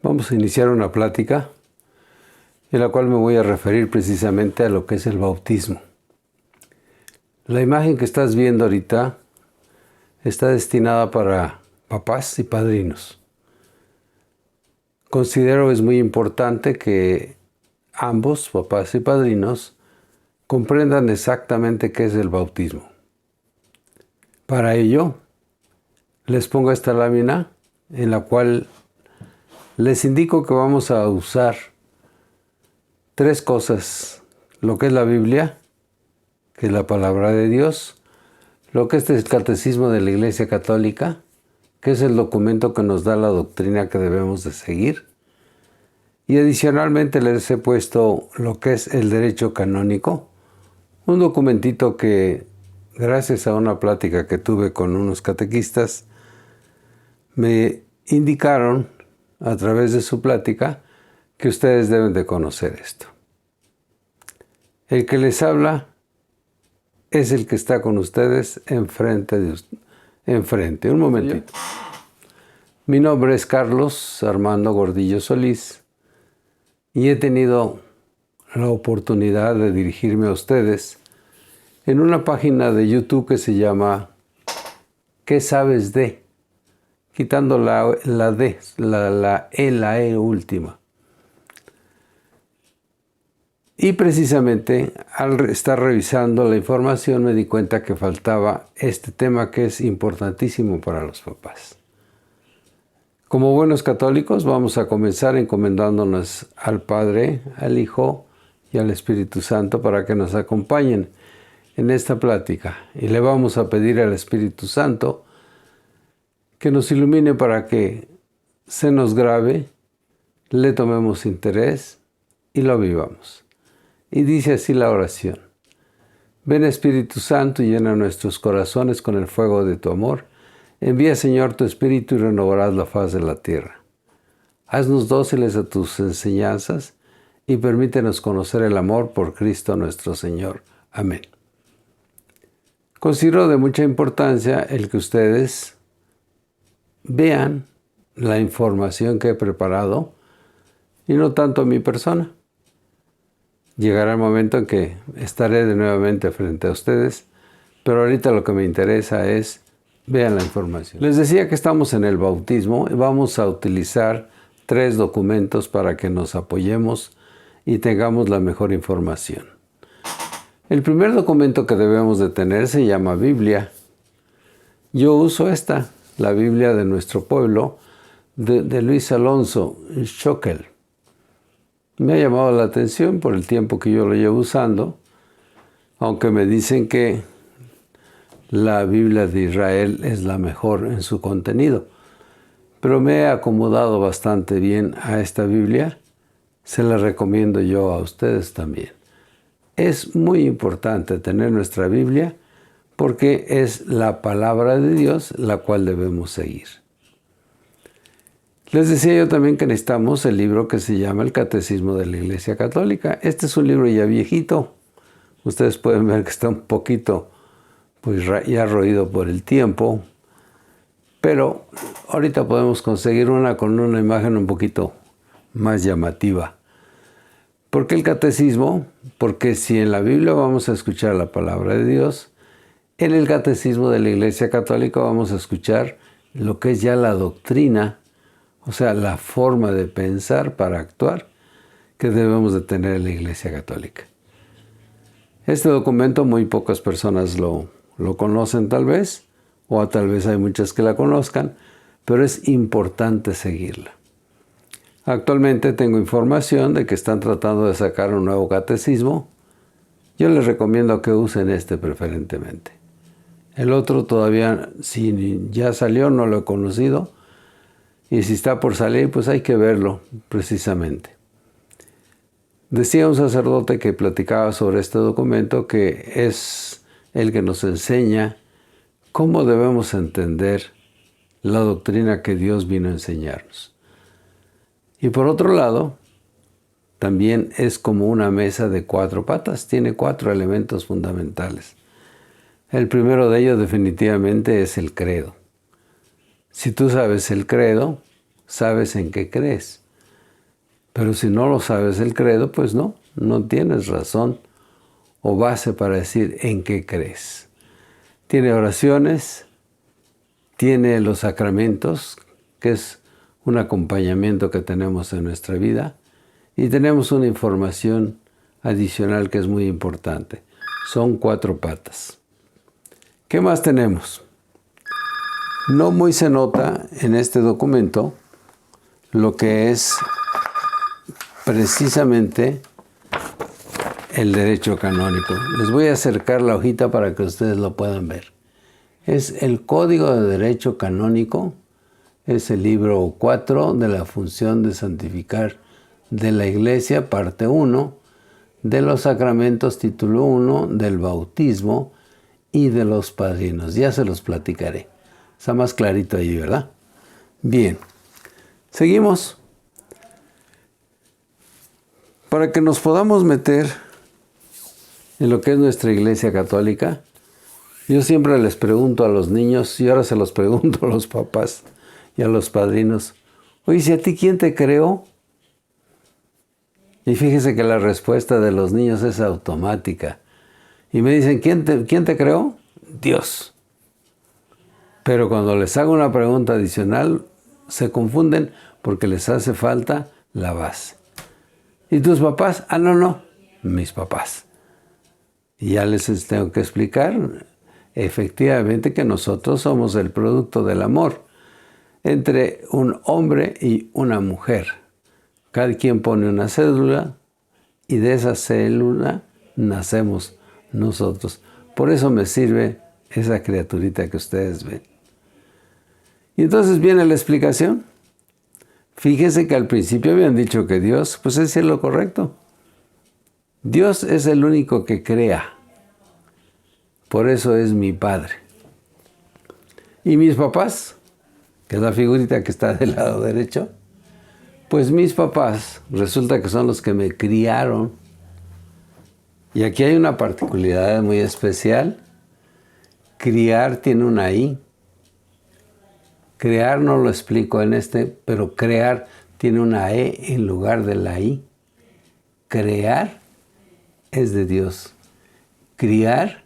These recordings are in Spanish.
Vamos a iniciar una plática en la cual me voy a referir precisamente a lo que es el bautismo. La imagen que estás viendo ahorita está destinada para papás y padrinos. Considero es muy importante que ambos, papás y padrinos, comprendan exactamente qué es el bautismo. Para ello, les pongo esta lámina en la cual les indico que vamos a usar tres cosas: lo que es la Biblia, que es la palabra de Dios, lo que es el catecismo de la Iglesia Católica, que es el documento que nos da la doctrina que debemos de seguir, y adicionalmente les he puesto lo que es el derecho canónico, un documentito que, gracias a una plática que tuve con unos catequistas, me indicaron a través de su plática que ustedes deben de conocer esto. El que les habla es el que está con ustedes enfrente. Un momentito. Mi nombre es Carlos Armando Gordillo Solís y he tenido la oportunidad de dirigirme a ustedes en una página de YouTube que se llama ¿Qué sabes de? Quitando la D, la E última. Y precisamente al estar revisando la información me di cuenta que faltaba este tema que es importantísimo para los papás. Como buenos católicos vamos a comenzar encomendándonos al Padre, al Hijo y al Espíritu Santo para que nos acompañen en esta plática. Y le vamos a pedir al Espíritu Santo que nos ilumine para que se nos grabe, le tomemos interés y lo vivamos. Y dice así la oración: Ven Espíritu Santo y llena nuestros corazones con el fuego de tu amor. Envía, Señor, tu Espíritu y renovarás la faz de la tierra. Haznos dóciles a tus enseñanzas y permítenos conocer el amor por Cristo nuestro Señor. Amén. Considero de mucha importancia el que ustedes vean la información que he preparado y no tanto mi persona. Llegará el momento en que estaré de nuevamente frente a ustedes, pero ahorita lo que me interesa es vean la información. Les decía que estamos en el bautismo y vamos a utilizar tres documentos para que nos apoyemos y tengamos la mejor información. El primer documento que debemos de tener se llama Biblia. Yo uso esta, la Biblia de nuestro pueblo, de Luis Alonso Schockel. Me ha llamado la atención por el tiempo que yo lo llevo usando, aunque me dicen que la Biblia de Israel es la mejor en su contenido. Pero me he acomodado bastante bien a esta Biblia. Se la recomiendo yo a ustedes también. Es muy importante tener nuestra Biblia porque es la palabra de Dios la cual debemos seguir. Les decía yo también que necesitamos el libro que se llama el Catecismo de la Iglesia Católica. Este es un libro ya viejito. Ustedes pueden ver que está un poquito pues ya roído por el tiempo. Pero ahorita podemos conseguir una con una imagen un poquito más llamativa. ¿Por qué el catecismo? Porque si en la Biblia vamos a escuchar la palabra de Dios, en el Catecismo de la Iglesia Católica vamos a escuchar lo que es ya la doctrina, o sea, la forma de pensar para actuar que debemos de tener en la Iglesia Católica. Este documento muy pocas personas lo conocen tal vez, o tal vez hay muchas que la conozcan, pero es importante seguirla. Actualmente tengo información de que están tratando de sacar un nuevo catecismo. Yo les recomiendo que usen este preferentemente. El otro todavía, si ya salió, no lo he conocido. Y si está por salir, pues hay que verlo precisamente. Decía un sacerdote que platicaba sobre este documento que es el que nos enseña cómo debemos entender la doctrina que Dios vino a enseñarnos. Y por otro lado, también es como una mesa de 4 patas, tiene 4 elementos fundamentales. El primero de ellos definitivamente es el credo. Si tú sabes el credo, sabes en qué crees. Pero si no lo sabes el credo, pues no tienes razón o base para decir en qué crees. Tiene oraciones, tiene los sacramentos, que es un acompañamiento que tenemos en nuestra vida, y tenemos una información adicional que es muy importante. Son 4 patas. ¿Qué más tenemos? No muy se nota en este documento lo que es precisamente el derecho canónico. Les voy a acercar la hojita para que ustedes lo puedan ver. Es el Código de Derecho Canónico, es el libro 4 de la función de santificar de la Iglesia, parte 1, de los sacramentos, título 1, del bautismo y de los padrinos. Ya se los platicaré. Está más clarito ahí, ¿verdad? Bien, seguimos. Para que nos podamos meter en lo que es nuestra Iglesia Católica, yo siempre les pregunto a los niños, y ahora se los pregunto a los papás y a los padrinos, oye, ¿si a ti quién te creó? Y fíjese que la respuesta de los niños es automática. Y me dicen, ¿quién te creó? Dios. Pero cuando les hago una pregunta adicional, se confunden porque les hace falta la base. ¿Y tus papás? Ah, no, mis papás. Y ya les tengo que explicar, efectivamente, que nosotros somos el producto del amor entre un hombre y una mujer. Cada quien pone una célula y de esa célula nacemos nosotros. Por eso me sirve esa criaturita que ustedes ven. Y entonces viene la explicación. Fíjense que al principio habían dicho que Dios, pues es lo correcto. Dios es el único que crea. Por eso es mi Padre. Y mis papás, que es la figurita que está del lado derecho, pues mis papás resulta que son los que me criaron. Y aquí hay una particularidad muy especial. Criar tiene una I. Crear no lo explico en pero crear tiene una E en lugar de la I. Crear es de Dios. Criar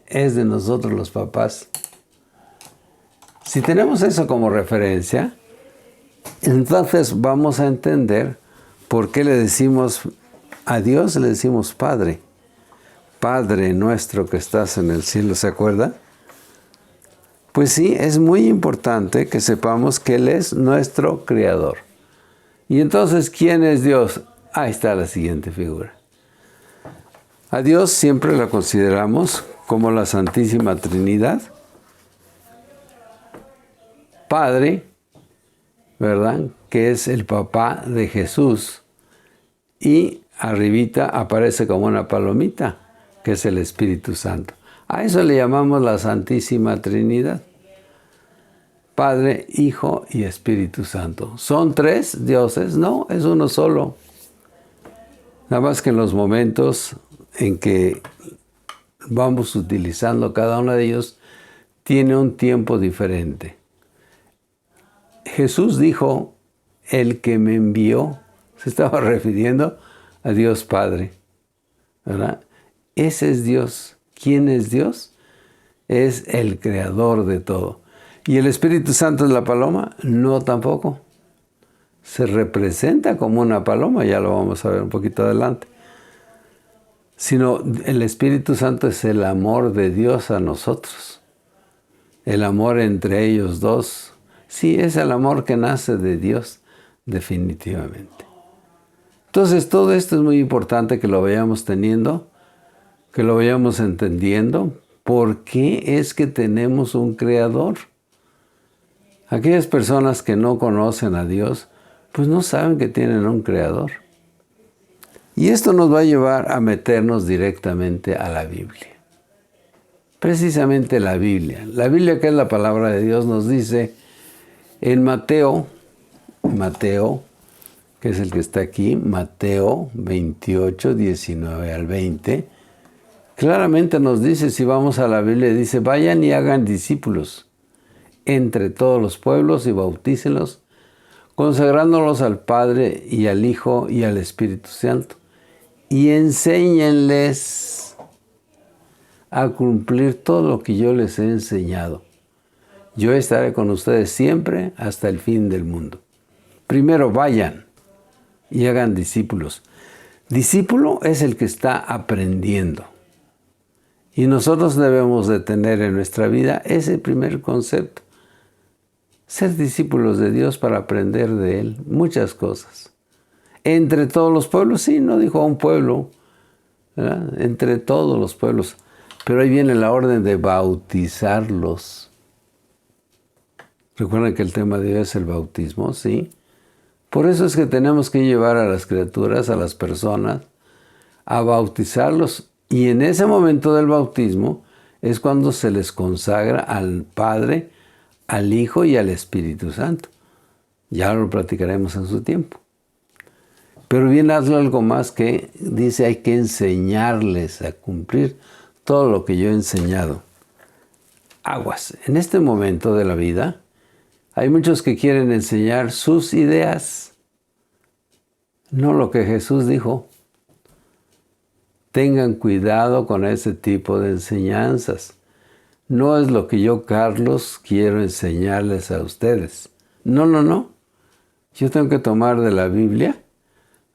es de nosotros los papás. Si tenemos eso como referencia, entonces vamos a entender por qué le decimos a Dios, le decimos Padre. Padre nuestro que estás en el cielo, ¿se acuerda? Pues sí, es muy importante que sepamos que Él es nuestro Creador. Y entonces, ¿quién es Dios? Ahí está la siguiente figura. A Dios siempre la consideramos como la Santísima Trinidad. Padre, ¿verdad? Que es el papá de Jesús. Y arribita aparece como una palomita, que es el Espíritu Santo. A eso le llamamos la Santísima Trinidad. Padre, Hijo y Espíritu Santo. ¿Son 3 dioses? No, es uno solo. Nada más que en los momentos en que vamos utilizando cada uno de ellos, tiene un tiempo diferente. Jesús dijo, el que me envió, se estaba refiriendo a Dios Padre, ¿verdad? Ese es Dios. ¿Quién es Dios? Es el creador de todo. ¿Y el Espíritu Santo es la paloma? No, tampoco. Se representa como una paloma, ya lo vamos a ver un poquito adelante. Sino el Espíritu Santo es el amor de Dios a nosotros. El amor entre ellos dos. Sí, es el amor que nace de Dios, definitivamente. Entonces, todo esto es muy importante que lo vayamos teniendo, que lo vayamos entendiendo. ¿Por qué es que tenemos un Creador? Aquellas personas que no conocen a Dios, pues no saben que tienen un Creador. Y esto nos va a llevar a meternos directamente a la Biblia. Precisamente la Biblia. La Biblia, que es la palabra de Dios, nos dice en Mateo, que es el que está aquí, Mateo 28, 19 al 20, claramente nos dice, si vamos a la Biblia, dice, vayan y hagan discípulos entre todos los pueblos y bautícenlos, consagrándolos al Padre y al Hijo y al Espíritu Santo. Y enséñenles a cumplir todo lo que yo les he enseñado. Yo estaré con ustedes siempre hasta el fin del mundo. Primero vayan y hagan discípulos. Discípulo es el que está aprendiendo. Y nosotros debemos de tener en nuestra vida ese primer concepto. Ser discípulos de Dios para aprender de Él muchas cosas. Entre todos los pueblos, sí, no dijo a un pueblo, ¿verdad? Entre todos los pueblos. Pero ahí viene la orden de bautizarlos. Recuerden que el tema de hoy es el bautismo, ¿sí? Por eso es que tenemos que llevar a las criaturas, a las personas, a bautizarlos. Y en ese momento del bautismo es cuando se les consagra al Padre, al Hijo y al Espíritu Santo. Ya lo platicaremos en su tiempo. Pero viene algo más que dice hay que enseñarles a cumplir todo lo que yo he enseñado. Aguas, en este momento de la vida hay muchos que quieren enseñar sus ideas, no lo que Jesús dijo. Tengan cuidado con ese tipo de enseñanzas. No es lo que yo, Carlos, quiero enseñarles a ustedes. No. Yo tengo que tomar de la Biblia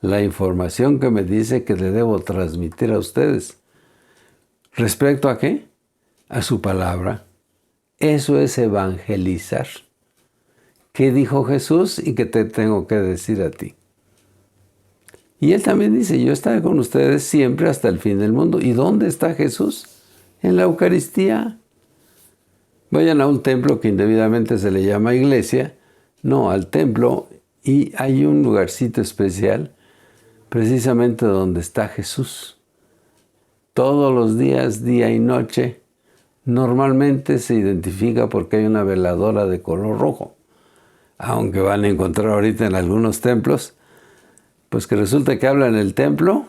la información que me dice que le debo transmitir a ustedes. ¿Respecto a qué? A su palabra. Eso es evangelizar. ¿Qué dijo Jesús y qué te tengo que decir a ti? Y Él también dice, yo estaré con ustedes siempre hasta el fin del mundo. ¿Y dónde está Jesús? En la Eucaristía. Vayan a un templo que indebidamente se le llama iglesia. No, al templo. Y hay un lugarcito especial, precisamente donde está Jesús. Todos los días, día y noche, normalmente se identifica porque hay una veladora de color rojo. Aunque van a encontrar ahorita en algunos templos, pues que resulta que habla en el templo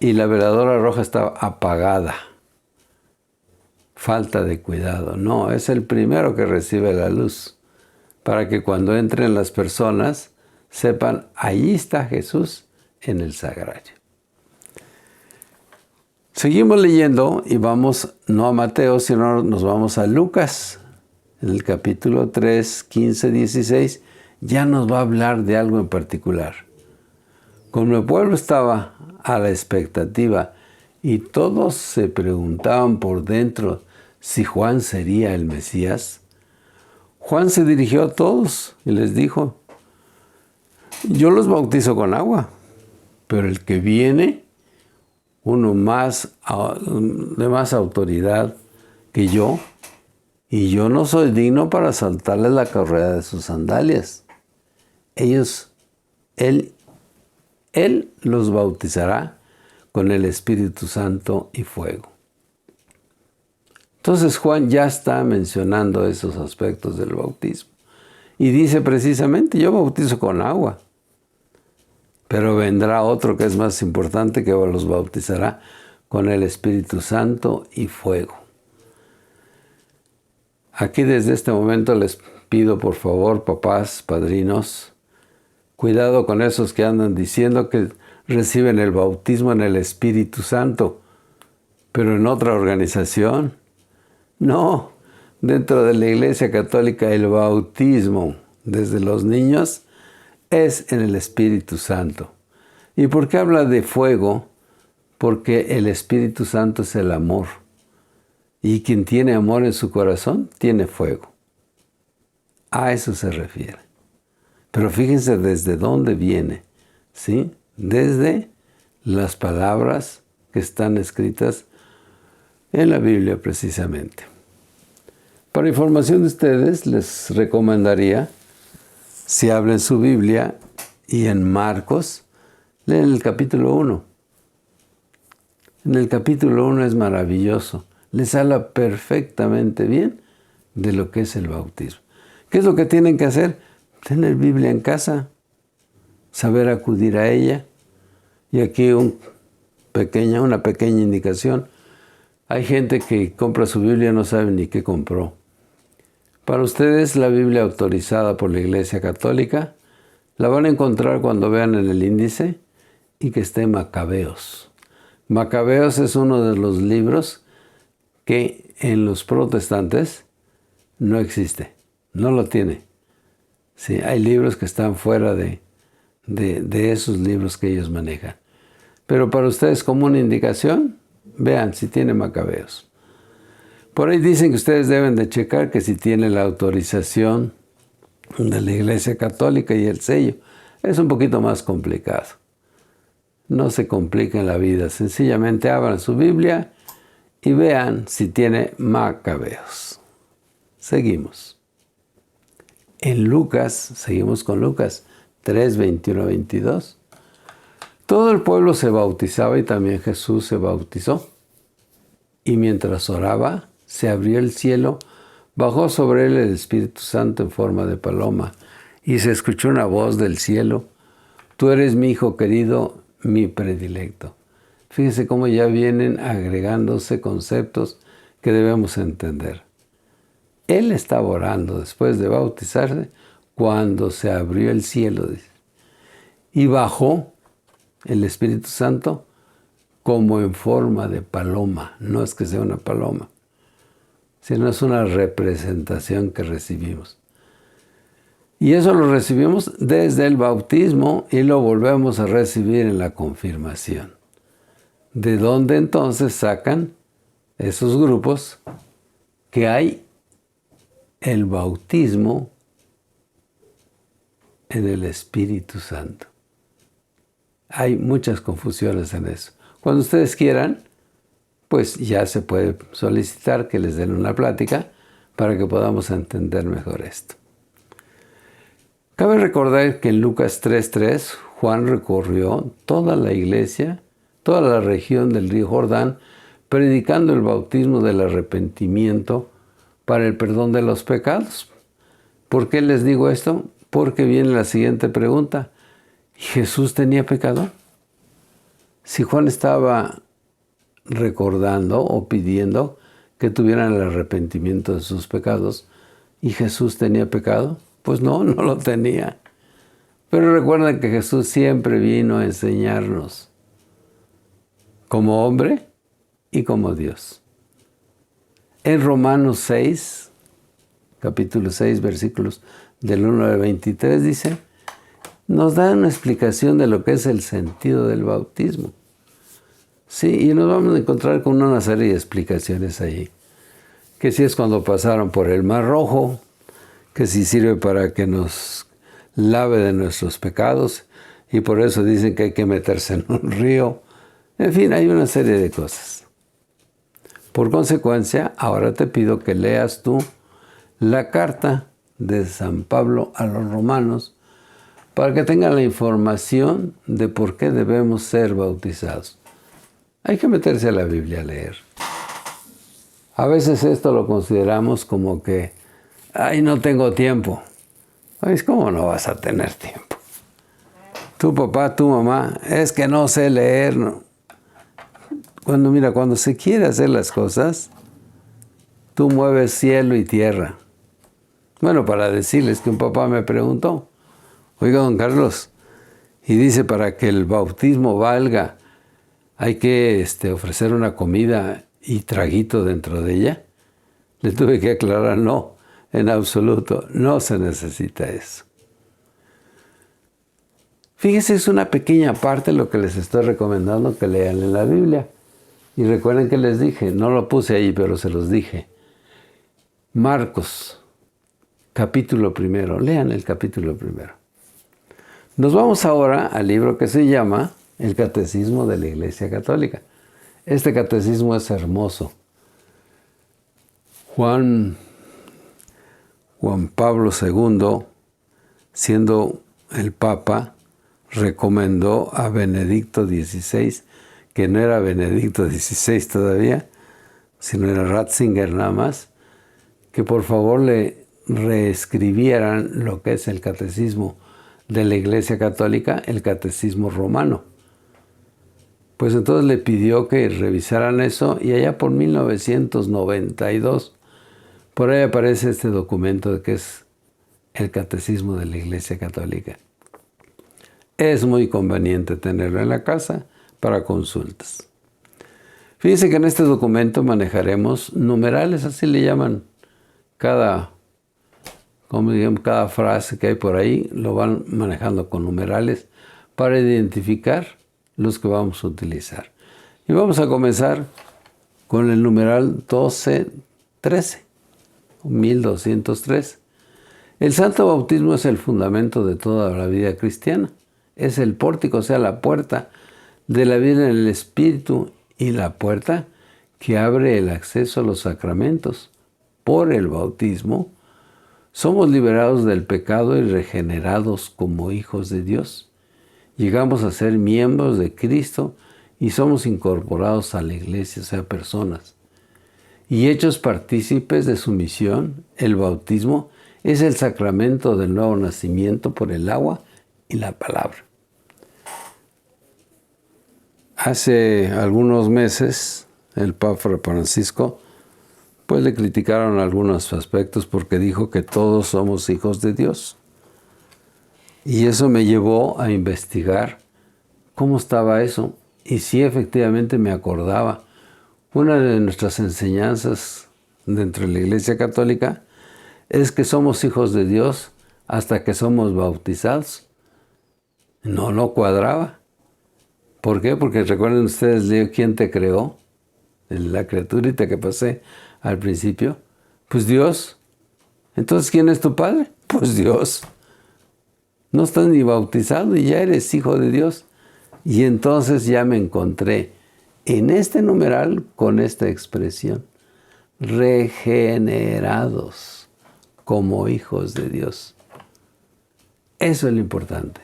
y la veladora roja está apagada. Falta de cuidado. No, es el primero que recibe la luz, para que cuando entren las personas sepan, allí está Jesús en el sagrario. Seguimos leyendo y vamos no a Mateo, sino nos vamos a Lucas. En el capítulo 3, 15, 16, ya nos va a hablar de algo en particular. Como el pueblo estaba a la expectativa y todos se preguntaban por dentro si Juan sería el Mesías, Juan se dirigió a todos y les dijo, yo los bautizo con agua, pero el que viene, uno de más autoridad que yo, y yo no soy digno para saltarle la correa de sus sandalias. Él los bautizará con el Espíritu Santo y fuego. Entonces Juan ya está mencionando esos aspectos del bautismo. Y dice precisamente, yo bautizo con agua. Pero vendrá otro que es más importante que los bautizará con el Espíritu Santo y fuego. Aquí desde este momento les pido por favor, papás, padrinos, cuidado con esos que andan diciendo que reciben el bautismo en el Espíritu Santo, pero en otra organización. No, dentro de la Iglesia Católica el bautismo desde los niños es en el Espíritu Santo. ¿Y por qué habla de fuego? Porque el Espíritu Santo es el amor. Y quien tiene amor en su corazón, tiene fuego. A eso se refiere. Pero fíjense desde dónde viene, ¿sí? Desde las palabras que están escritas en la Biblia precisamente. Para información de ustedes, les recomendaría, si hablan su Biblia y en Marcos, leen el capítulo 1. En el capítulo 1 es maravilloso. Les habla perfectamente bien de lo que es el bautismo. ¿Qué es lo que tienen que hacer? Tener Biblia en casa, saber acudir a ella. Y aquí una pequeña indicación. Hay gente que compra su Biblia y no sabe ni qué compró. Para ustedes, la Biblia autorizada por la Iglesia Católica La van a encontrar cuando vean en el índice y que esté Macabeos. Macabeos es uno de los libros que en los protestantes no existe, no lo tiene. Sí, hay libros que están fuera de esos libros que ellos manejan. Pero para ustedes, como una indicación, vean si tiene Macabeos. Por ahí dicen que ustedes deben de checar que si tiene la autorización de la Iglesia Católica y el sello. Es un poquito más complicado. No se compliquen la vida. Sencillamente abran su Biblia y vean si tiene Macabeos. Seguimos. En Lucas, seguimos con Lucas 3, 21 a 22. Todo el pueblo se bautizaba y también Jesús se bautizó. Y mientras oraba, se abrió el cielo, bajó sobre él el Espíritu Santo en forma de paloma, y se escuchó una voz del cielo: Tú eres mi Hijo querido, mi predilecto. Fíjense cómo ya vienen agregándose conceptos que debemos entender. Él estaba orando después de bautizarse cuando se abrió el cielo, dice, y bajó el Espíritu Santo como en forma de paloma. No es que sea una paloma, sino es una representación que recibimos. Y eso lo recibimos desde el bautismo y lo volvemos a recibir en la confirmación. ¿De dónde entonces sacan esos grupos que hay el bautismo en el Espíritu Santo? Hay muchas confusiones en eso. Cuando ustedes quieran, pues ya se puede solicitar que les den una plática para que podamos entender mejor esto. Cabe recordar que en Lucas 3:3, Juan recorrió toda la iglesia, toda la región del río Jordán, predicando el bautismo del arrepentimiento para el perdón de los pecados. ¿Por qué les digo esto? Porque viene la siguiente pregunta. ¿Jesús tenía pecado? Si Juan estaba recordando o pidiendo que tuvieran el arrepentimiento de sus pecados, ¿y Jesús tenía pecado? Pues no, no lo tenía. Pero recuerden que Jesús siempre vino a enseñarnos como hombre y como Dios. En Romanos 6, capítulo 6, versículos del 1 al 23, dice, nos da una explicación de lo que es el sentido del bautismo. Sí, y nos vamos a encontrar con una serie de explicaciones ahí. Que si es cuando pasaron por el Mar Rojo, que si sirve para que nos lave de nuestros pecados, y por eso dicen que hay que meterse en un río. En fin, hay una serie de cosas. Por consecuencia, ahora te pido que leas tú la carta de San Pablo a los romanos para que tengan la información de por qué debemos ser bautizados. Hay que meterse a la Biblia a leer. A veces esto lo consideramos como que, ay, no tengo tiempo. Ay, ¿cómo no vas a tener tiempo? Tu papá, tu mamá, es que no sé leer. No. Cuando se quiere hacer las cosas, tú mueves cielo y tierra. Bueno, para decirles que un papá me preguntó, oiga, don Carlos, y dice, para que el bautismo valga, hay que ofrecer una comida y traguito dentro de ella. Le tuve que aclarar, no, en absoluto, no se necesita eso. Fíjense, es una pequeña parte lo que les estoy recomendando que lean en la Biblia. Y recuerden que les dije, no lo puse ahí, pero se los dije. Marcos, capítulo 1, lean el capítulo 1. Nos vamos ahora al libro que se llama El Catecismo de la Iglesia Católica. Este catecismo es hermoso. Juan Pablo II, siendo el Papa, recomendó a Benedicto XVI, que no era Benedicto XVI todavía, sino era Ratzinger nada más, que por favor le reescribieran lo que es el catecismo de la Iglesia Católica, el catecismo romano. Pues entonces le pidió que revisaran eso y allá por 1992, por ahí aparece este documento que es el Catecismo de la Iglesia Católica. es muy conveniente tenerlo en la casa para consultas. Fíjense que en este documento manejaremos numerales, así le llaman cada frase que hay por ahí, lo van manejando con numerales para identificar los que vamos a utilizar. Y vamos a comenzar con el numeral 1213, 1203. El santo bautismo es el fundamento de toda la vida cristiana. Es el pórtico, o sea, la puerta de la vida en el Espíritu y la puerta que abre el acceso a los sacramentos. Por el bautismo somos liberados del pecado y regenerados como hijos de Dios. Llegamos a ser miembros de Cristo y somos incorporados a la iglesia, o sea, personas. Y hechos partícipes de su misión, el bautismo es el sacramento del nuevo nacimiento por el agua y la palabra. Hace algunos meses, el Papa Francisco, pues le criticaron algunos aspectos porque dijo que todos somos hijos de Dios. Y eso me llevó a investigar cómo estaba eso. Y sí, efectivamente me acordaba. Una de nuestras enseñanzas dentro de la Iglesia Católica es que somos hijos de Dios hasta que somos bautizados. No cuadraba. ¿Por qué? Porque recuerden ustedes, leo quién te creó, la criaturita que pasé al principio. Pues Dios. Entonces, ¿quién es tu padre? Pues Dios. No estás ni bautizado y ya eres hijo de Dios. Y entonces ya me encontré en este numeral con esta expresión. Regenerados como hijos de Dios. Eso es lo importante.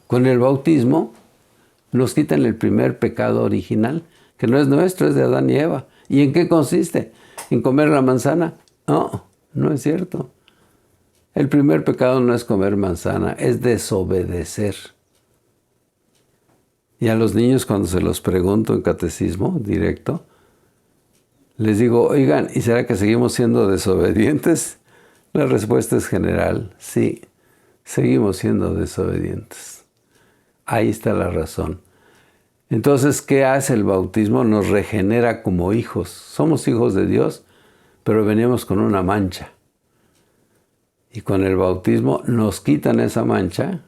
Con el bautismo nos quitan el primer pecado original, que no es nuestro, es de Adán y Eva. ¿Y en qué consiste? ¿En comer la manzana? No, no es cierto. El primer pecado no es comer manzana, es desobedecer. Y a los niños cuando se los pregunto en catecismo directo, les digo, oigan, ¿y será que seguimos siendo desobedientes? La respuesta es general, sí, seguimos siendo desobedientes. Ahí está la razón. Entonces, ¿qué hace el bautismo? Nos regenera como hijos. Somos hijos de Dios, pero venimos con una mancha. Y con el bautismo nos quitan esa mancha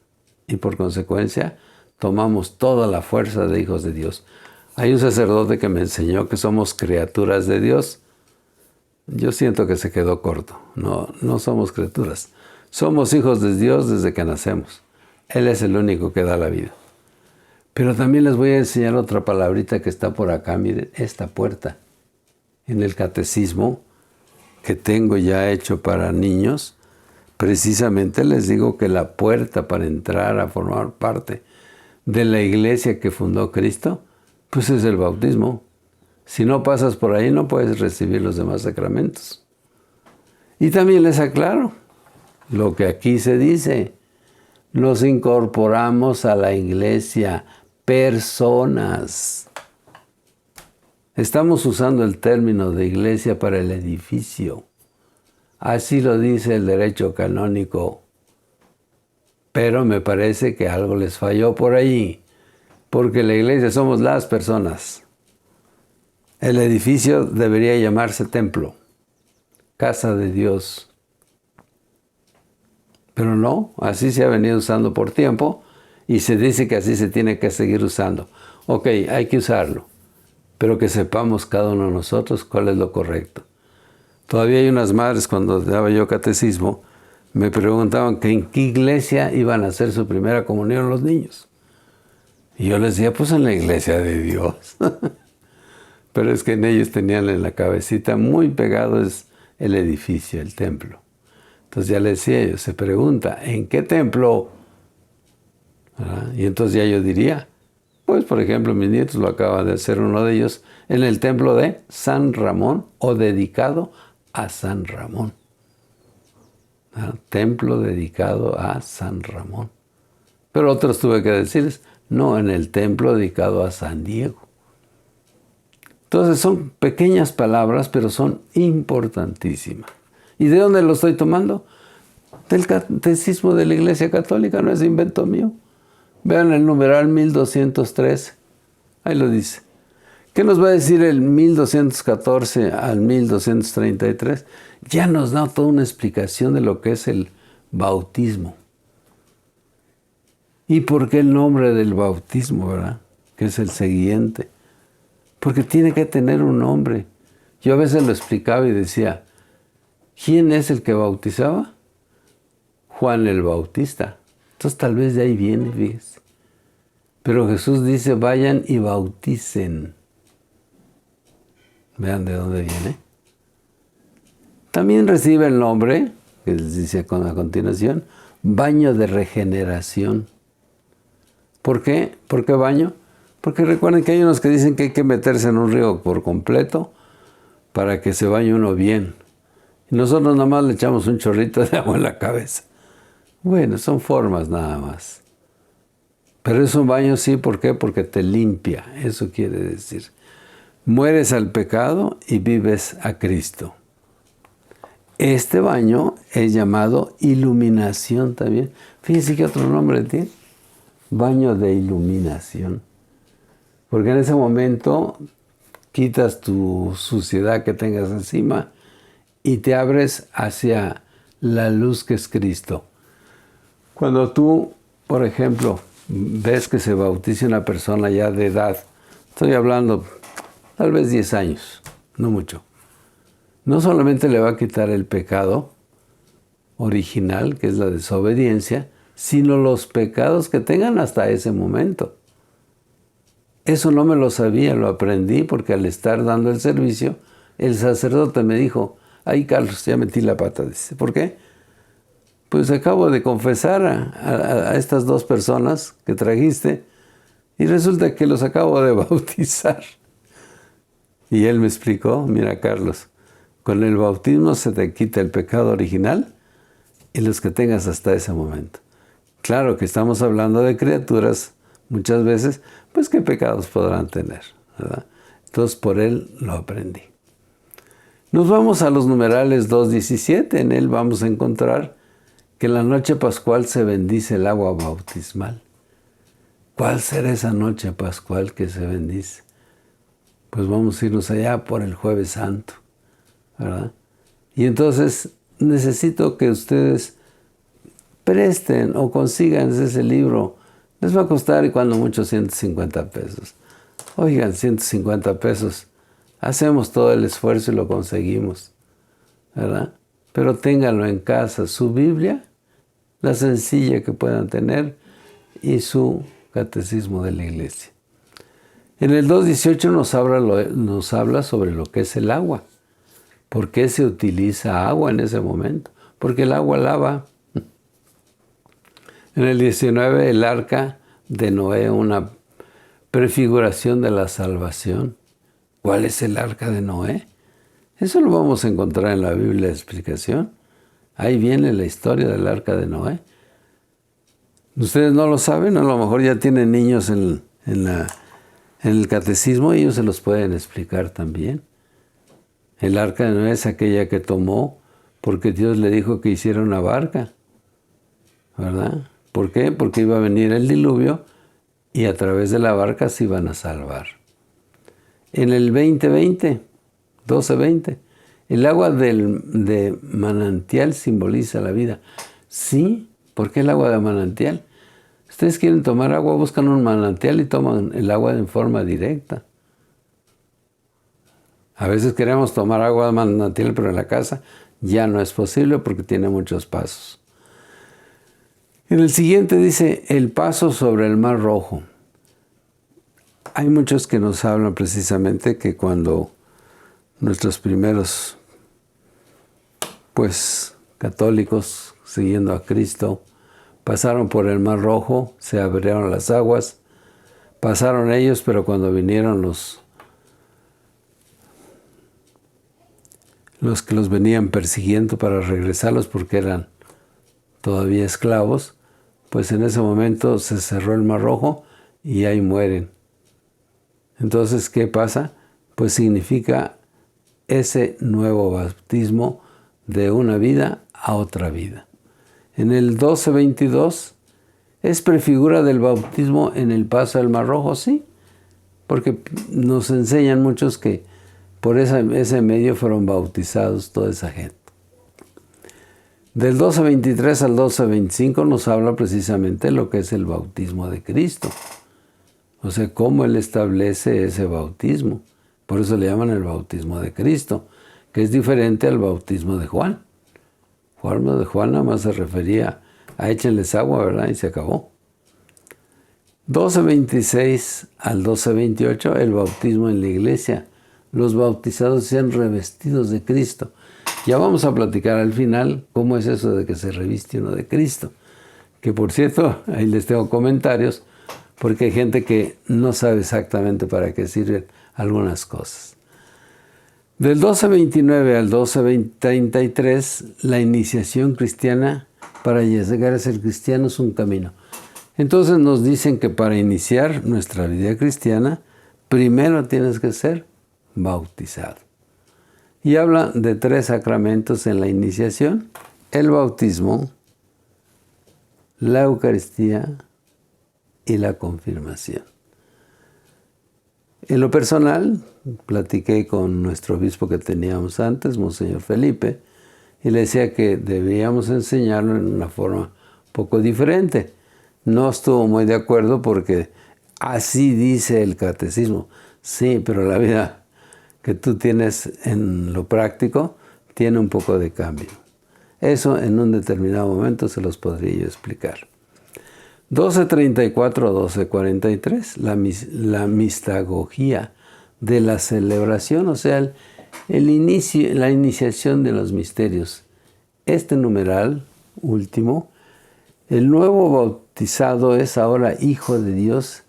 y por consecuencia tomamos toda la fuerza de hijos de Dios. Hay un sacerdote que me enseñó que somos criaturas de Dios. Yo siento que se quedó corto. No somos criaturas. Somos hijos de Dios desde que nacemos. Él es el único que da la vida. Pero también les voy a enseñar otra palabrita que está por acá. Miren, esta puerta. En el catecismo que tengo ya hecho para niños, precisamente les digo que la puerta para entrar a formar parte de la iglesia que fundó Cristo, pues es el bautismo. Si no pasas por ahí, no puedes recibir los demás sacramentos. Y también les aclaro lo que aquí se dice. Nos incorporamos a la iglesia, personas. Estamos usando el término de iglesia para el edificio. Así lo dice el derecho canónico. Pero me parece que algo les falló por ahí, porque la iglesia somos las personas. El edificio debería llamarse templo, casa de Dios. Pero no, así se ha venido usando por tiempo y se dice que así se tiene que seguir usando. Ok, hay que usarlo, pero que sepamos cada uno de nosotros cuál es lo correcto. Todavía hay unas madres, cuando daba yo catecismo, me preguntaban que en qué iglesia iban a hacer su primera comunión los niños. Y yo les decía, pues en la iglesia de Dios. Pero es que en ellos tenían en la cabecita muy pegado es el edificio, el templo. Entonces ya les decía yo, se pregunta, ¿en qué templo? ¿Verdad? Y entonces ya yo diría, pues por ejemplo mis nietos lo acaban de hacer uno de ellos, en el templo de San Ramón o dedicado a San Ramón. Templo dedicado a San Ramón. Pero otros tuve que decirles, no, en el templo dedicado a San Diego. Entonces son pequeñas palabras, pero son importantísimas. ¿Y de dónde lo estoy tomando? Del catecismo de la Iglesia Católica, no es invento mío. Vean el numeral 1203, ahí lo dice. ¿Qué nos va a decir el 1214 al 1233? Ya nos da toda una explicación de lo que es el bautismo. ¿Y por qué el nombre del bautismo, verdad? Que es el siguiente. Porque tiene que tener un nombre. Yo a veces lo explicaba y decía, ¿quién es el que bautizaba? Juan el Bautista. Entonces tal vez de ahí viene, fíjese. Pero Jesús dice, vayan y bauticen. Vean de dónde viene. También recibe el nombre, que les dice a continuación, baño de regeneración. ¿Por qué? ¿Por qué baño? Porque recuerden que hay unos que dicen que hay que meterse en un río por completo para que se bañe uno bien. Y nosotros nada más le echamos un chorrito de agua en la cabeza. Bueno, son formas nada más. Pero es un baño sí, ¿por qué? Porque te limpia, eso quiere decir. Mueres al pecado y vives a Cristo. Este baño es llamado iluminación también. Fíjense qué otro nombre tiene. Baño de iluminación. Porque en ese momento quitas tu suciedad que tengas encima y te abres hacia la luz que es Cristo. Cuando tú, por ejemplo, ves que se bautiza una persona ya de edad, estoy hablando tal vez 10 años, no mucho. No solamente le va a quitar el pecado original, que es la desobediencia, sino los pecados que tengan hasta ese momento. Eso no me lo sabía, lo aprendí porque al estar dando el servicio, el sacerdote me dijo, ay Carlos, ya metí la pata, dice, ¿por qué? Pues acabo de confesar a estas dos personas que trajiste y resulta que los acabo de bautizar. Y él me explicó, mira Carlos, con el bautismo se te quita el pecado original y los que tengas hasta ese momento. Claro que estamos hablando de criaturas, muchas veces, pues qué pecados podrán tener, ¿verdad? Entonces por él lo aprendí. Nos vamos a los numerales 2.17, en él vamos a encontrar que en la noche pascual se bendice el agua bautismal. ¿Cuál será esa noche pascual que se bendice? Pues vamos a irnos allá por el Jueves Santo, ¿verdad? Y entonces necesito que ustedes presten o consigan ese libro. Les va a costar, y cuando mucho, 150 pesos. Oigan, 150 pesos. Hacemos todo el esfuerzo y lo conseguimos, ¿verdad? Pero ténganlo en casa, su Biblia, la sencilla que puedan tener, y su catecismo de la iglesia. En el 2.18 nos habla sobre lo que es el agua. ¿Por qué se utiliza agua en ese momento? Porque el agua lava. En el 19, el arca de Noé, una prefiguración de la salvación. ¿Cuál es el arca de Noé? Eso lo vamos a encontrar en la Biblia de explicación. Ahí viene la historia del arca de Noé. Ustedes no lo saben, a lo mejor ya tienen niños en el catecismo y ellos se los pueden explicar también. El arca de Noé es aquella que tomó porque Dios le dijo que hiciera una barca, ¿verdad? ¿Por qué? Porque iba a venir el diluvio y a través de la barca se iban a salvar. En el 12:20, el agua de manantial simboliza la vida. Sí, ¿por qué el agua de manantial? Ustedes quieren tomar agua, buscan un manantial y toman el agua en forma directa. A veces queremos tomar agua de manantial, pero en la casa ya no es posible porque tiene muchos pasos. En el siguiente dice, el paso sobre el Mar Rojo. Hay muchos que nos hablan precisamente que cuando nuestros primeros, católicos, siguiendo a Cristo, pasaron por el Mar Rojo, se abrieron las aguas, pasaron ellos, pero cuando vinieron los que los venían persiguiendo para regresarlos porque eran todavía esclavos, pues en ese momento se cerró el Mar Rojo y ahí mueren. Entonces, ¿qué pasa? Pues significa ese nuevo bautismo de una vida a otra vida. En el 12:22, ¿Es prefigura del bautismo en el paso del Mar Rojo? Sí, porque nos enseñan muchos que por ese medio fueron bautizados toda esa gente. Del 12:23 al 12:25 nos habla precisamente lo que es el bautismo de Cristo. O sea, cómo Él establece ese bautismo. Por eso le llaman el bautismo de Cristo, que es diferente al bautismo de Juan. De Juan nada más se refería a échenles agua, ¿verdad? Y se acabó. 12:26 al 12:28, el bautismo en la iglesia. Los bautizados sean revestidos de Cristo. Ya vamos a platicar al final cómo es eso de que se reviste uno de Cristo. Que por cierto, ahí les tengo comentarios, porque hay gente que no sabe exactamente para qué sirven algunas cosas. Del 12:29 al 12:33, la iniciación cristiana para llegar a ser cristiano es un camino. Entonces nos dicen que para iniciar nuestra vida cristiana, primero tienes que ser bautizado. Y habla de 3 sacramentos en la iniciación: el bautismo, la Eucaristía y la confirmación. En lo personal, platiqué con nuestro obispo que teníamos antes, Monseñor Felipe, y le decía que debíamos enseñarlo en una forma un poco diferente. No estuvo muy de acuerdo porque así dice el catecismo. Sí, pero la vida que tú tienes en lo práctico tiene un poco de cambio. Eso en un determinado momento se los podría yo explicar. 12:34 a 12:43, la mistagogía de la celebración, o sea, el inicio, la iniciación de los misterios. Este numeral último, el nuevo bautizado es ahora hijo de Dios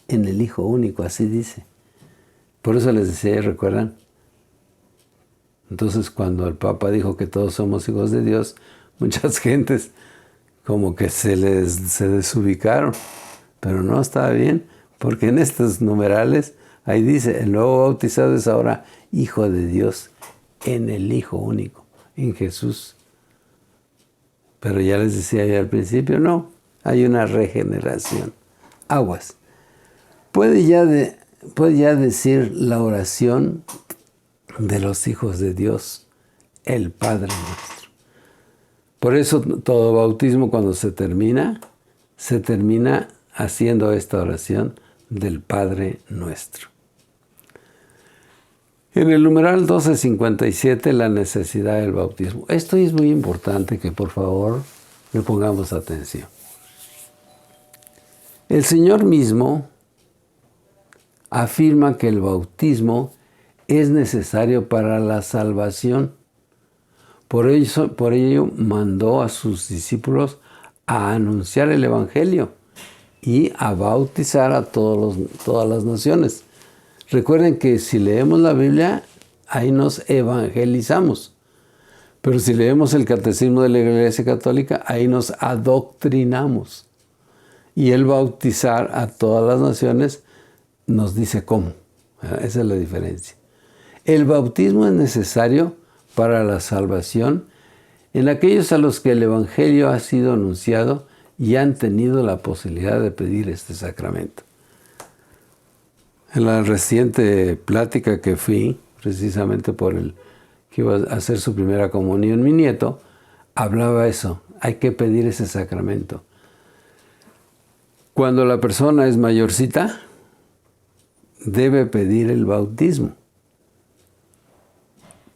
en el Hijo único, así dice. Por eso les decía, ¿recuerdan? Entonces, cuando el Papa dijo que todos somos hijos de Dios, muchas gentes como que se desubicaron. Pero no, estaba bien, porque en estos numerales, ahí dice, el nuevo bautizado es ahora hijo de Dios en el Hijo único, en Jesús. Pero ya les decía yo al principio, no, hay una regeneración. Aguas. Puede ya decir la oración de los hijos de Dios, el Padre nuestro. Por eso todo bautismo cuando se termina haciendo esta oración del Padre nuestro. En el numeral 12:57, la necesidad del bautismo. Esto es muy importante que por favor le pongamos atención. El Señor mismo afirma que el bautismo es necesario para la salvación. Por ello mandó a sus discípulos a anunciar el Evangelio y a bautizar a todas las naciones. Recuerden que si leemos la Biblia, ahí nos evangelizamos. Pero si leemos el Catecismo de la Iglesia Católica, ahí nos adoctrinamos. Y el bautizar a todas las naciones nos dice cómo. Esa es la diferencia. El bautismo es necesario para la salvación en aquellos a los que el Evangelio ha sido anunciado y han tenido la posibilidad de pedir este sacramento. En la reciente plática que fui, precisamente por el que iba a hacer su primera comunión, mi nieto, hablaba eso, hay que pedir ese sacramento. Cuando la persona es mayorcita, debe pedir el bautismo.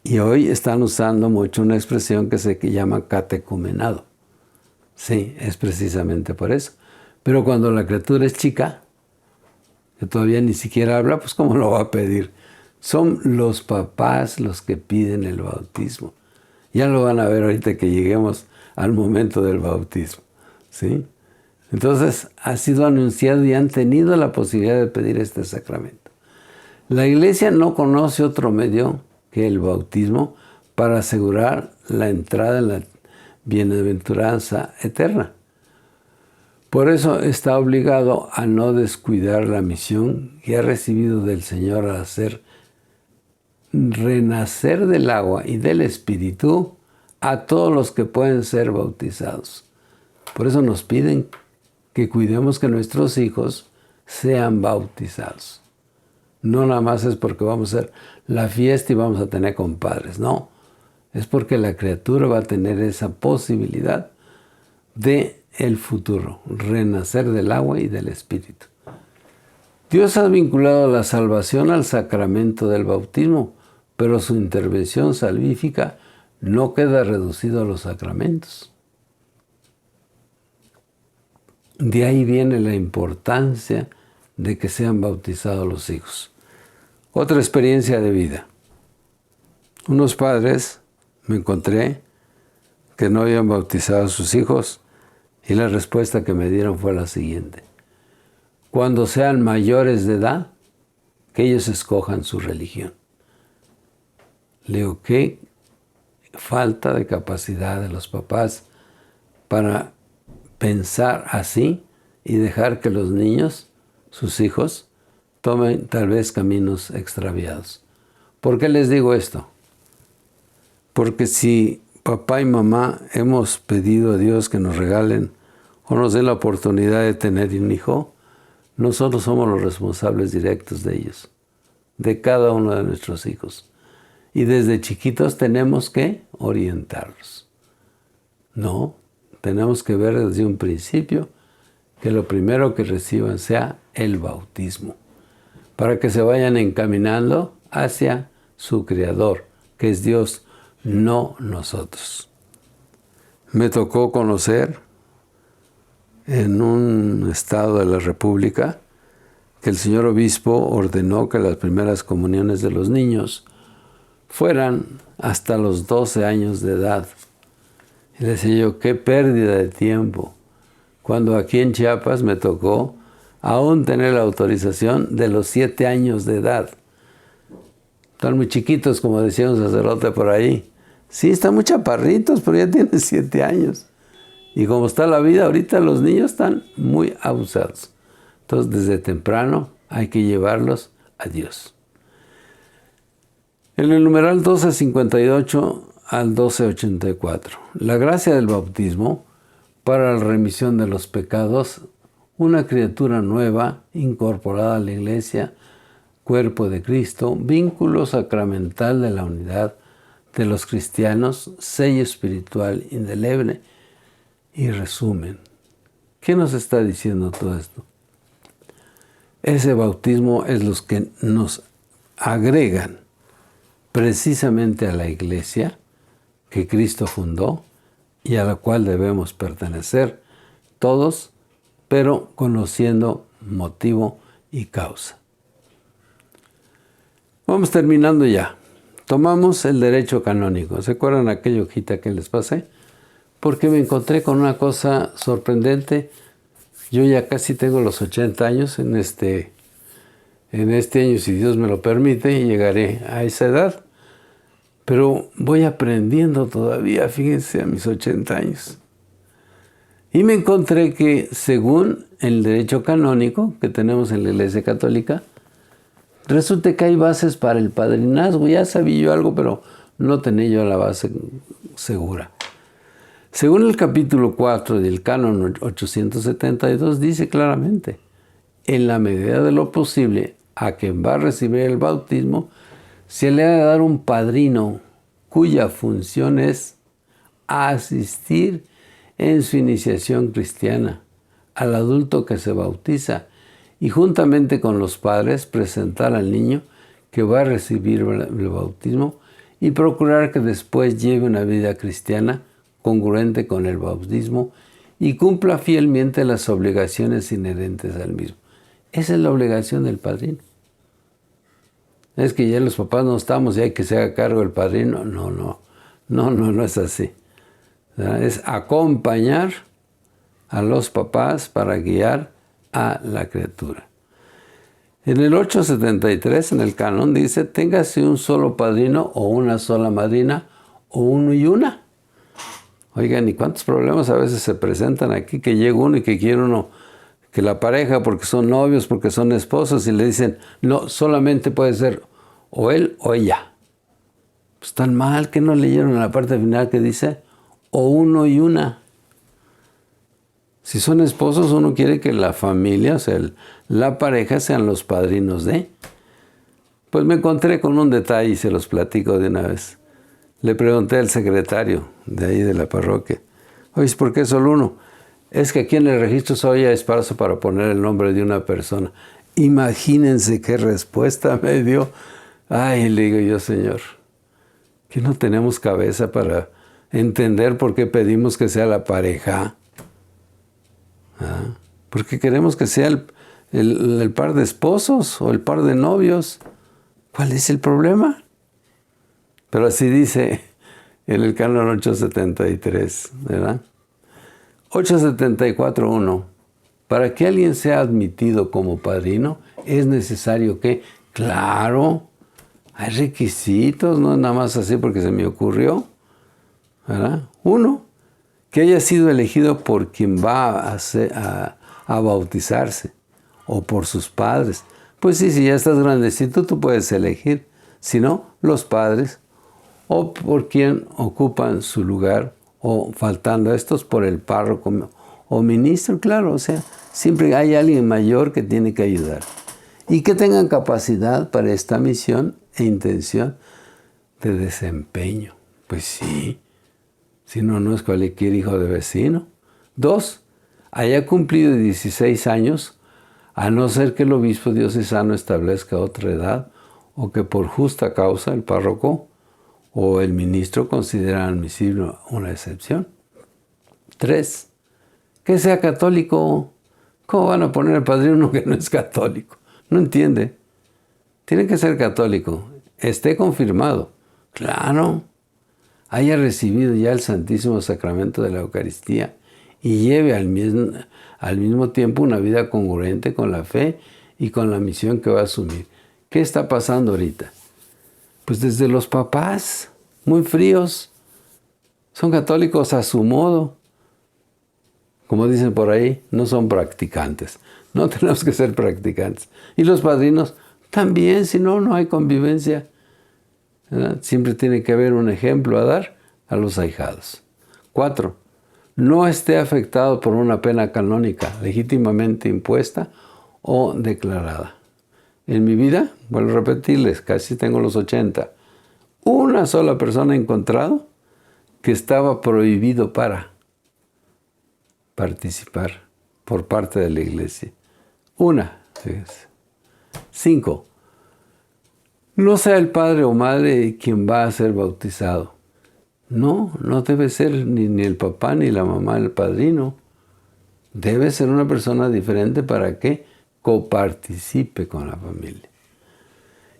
Y hoy están usando mucho una expresión que se llama catecumenado. Sí, es precisamente por eso. Pero cuando la criatura es chica, que todavía ni siquiera habla, pues ¿cómo lo va a pedir? Son los papás los que piden el bautismo. Ya lo van a ver ahorita que lleguemos al momento del bautismo. ¿Sí? Entonces, ha sido anunciado y han tenido la posibilidad de pedir este sacramento. La Iglesia no conoce otro medio que el bautismo para asegurar la entrada en la bienaventuranza eterna. Por eso está obligado a no descuidar la misión que ha recibido del Señor al hacer renacer del agua y del Espíritu a todos los que pueden ser bautizados. Por eso nos piden que cuidemos que nuestros hijos sean bautizados. No nada más es porque vamos a hacer la fiesta y vamos a tener compadres, no. Es porque la criatura va a tener esa posibilidad de el futuro, renacer del agua y del Espíritu. Dios ha vinculado la salvación al sacramento del bautismo, pero su intervención salvífica no queda reducido a los sacramentos. De ahí viene la importancia de que sean bautizados los hijos. Otra experiencia de vida. Unos padres me encontré que no habían bautizado a sus hijos y la respuesta que me dieron fue la siguiente: cuando sean mayores de edad, que ellos escojan su religión. Le digo, qué falta de capacidad de los papás para pensar así y dejar que los niños, sus hijos, tomen tal vez caminos extraviados. ¿Por qué les digo esto? Porque si papá y mamá hemos pedido a Dios que nos regalen o nos den la oportunidad de tener un hijo, nosotros somos los responsables directos de ellos, de cada uno de nuestros hijos. Y desde chiquitos tenemos que orientarlos. No, tenemos que ver desde un principio que lo primero que reciban sea el bautismo, para que se vayan encaminando hacia su Creador, que es Dios, no nosotros. Me tocó conocer en un estado de la República que el señor obispo ordenó que las primeras comuniones de los niños fueran hasta los 12 años de edad. Y decía yo, qué pérdida de tiempo, cuando aquí en Chiapas me tocó aún tener la autorización de los 7 años de edad. Están muy chiquitos, como decía un sacerdote por ahí. Sí, están muy chaparritos, pero ya tienen 7 años. Y como está la vida, ahorita los niños están muy abusados. Entonces, desde temprano hay que llevarlos a Dios. En el numeral 1258 al 1284, la gracia del bautismo para la remisión de los pecados, una criatura nueva incorporada a la Iglesia, cuerpo de Cristo, vínculo sacramental de la unidad de los cristianos, sello espiritual indeleble. Y resumen, ¿qué nos está diciendo todo esto? Ese bautismo es los que nos agregan precisamente a la Iglesia que Cristo fundó y a la cual debemos pertenecer todos, pero conociendo motivo y causa. Vamos terminando ya. Tomamos el derecho canónico. ¿Se acuerdan aquella hojita que les pasé? Porque me encontré con una cosa sorprendente. Yo ya casi tengo los 80 años en este año, si Dios me lo permite, y llegaré a esa edad. Pero voy aprendiendo todavía, fíjense, a mis 80 años. Y me encontré que según el derecho canónico que tenemos en la Iglesia Católica, resulta que hay bases para el padrinazgo. Ya sabía yo algo, pero no tenía yo la base segura. Según el capítulo 4 del Canon 872, dice claramente, en la medida de lo posible, a quien va a recibir el bautismo, se le ha de dar un padrino cuya función es asistir en su iniciación cristiana al adulto que se bautiza y juntamente con los padres presentar al niño que va a recibir el bautismo y procurar que después lleve una vida cristiana congruente con el bautismo y cumpla fielmente las obligaciones inherentes al mismo. Esa es la obligación del padrino. Es que ya los papás no estamos y hay que se haga cargo el padrino. No es así. Es acompañar a los papás para guiar a la criatura. En el 873, en el canon, dice, téngase un solo padrino o una sola madrina o uno y una. Oigan, ¿y cuántos problemas a veces se presentan aquí? Que llega uno y que quiere uno, que la pareja, porque son novios, porque son esposos, y le dicen, no, solamente puede ser o él o ella. Pues tan mal que no leyeron en la parte final que dice, o uno y una. Si son esposos, uno quiere que la familia, o sea, la pareja sean los padrinos de. Pues me encontré con un detalle y se los platico de una vez. Le pregunté al secretario de ahí de la parroquia, oye, ¿por qué solo uno? Es que aquí en el registro solo hay espacio para poner el nombre de una persona. Imagínense qué respuesta me dio. Ay, le digo yo, Señor, que no tenemos cabeza para entender por qué pedimos que sea la pareja. Porque queremos que sea el par de esposos o el par de novios. ¿Cuál es el problema? Pero así dice en el canon 873, ¿verdad? 874.1. Para que alguien sea admitido como padrino, es necesario que, claro, hay requisitos, no es nada más así porque se me ocurrió, ¿verdad? 1, que haya sido elegido por quien va a bautizarse o por sus padres. Pues sí, si ya estás grandecito, tú puedes elegir. Si no, los padres o por quien ocupan su lugar o faltando a estos por el párroco o ministro, claro, o sea, siempre hay alguien mayor que tiene que ayudar. Y que tengan capacidad para esta misión e intención de desempeño. Pues sí, si no, no es cualquier hijo de vecino. 2, haya cumplido 16 años, a no ser que el obispo diocesano establezca otra edad o que por justa causa el párroco o el ministro considera admisible una excepción. 3, que sea católico. ¿Cómo van a poner al padrino uno que no es católico? No entiende. Tiene que ser católico. Esté confirmado. Claro. Haya recibido ya el Santísimo Sacramento de la Eucaristía y lleve al mismo tiempo una vida congruente con la fe y con la misión que va a asumir. ¿Qué está pasando ahorita? Pues desde los papás, muy fríos, son católicos a su modo. Como dicen por ahí, no son practicantes. No tenemos que ser practicantes. Y los padrinos también, si no, no hay convivencia, ¿verdad? Siempre tiene que haber un ejemplo a dar a los ahijados. 4, no esté afectado por una pena canónica legítimamente impuesta o declarada. En mi vida, vuelvo a repetirles, casi tengo los 80, una sola persona he encontrado que estaba prohibido para participar por parte de la iglesia. Una, fíjense. 5, no sea el padre o madre quien va a ser bautizado. No debe ser ni el papá ni la mamá el padrino. Debe ser una persona diferente para que coparticipe con la familia.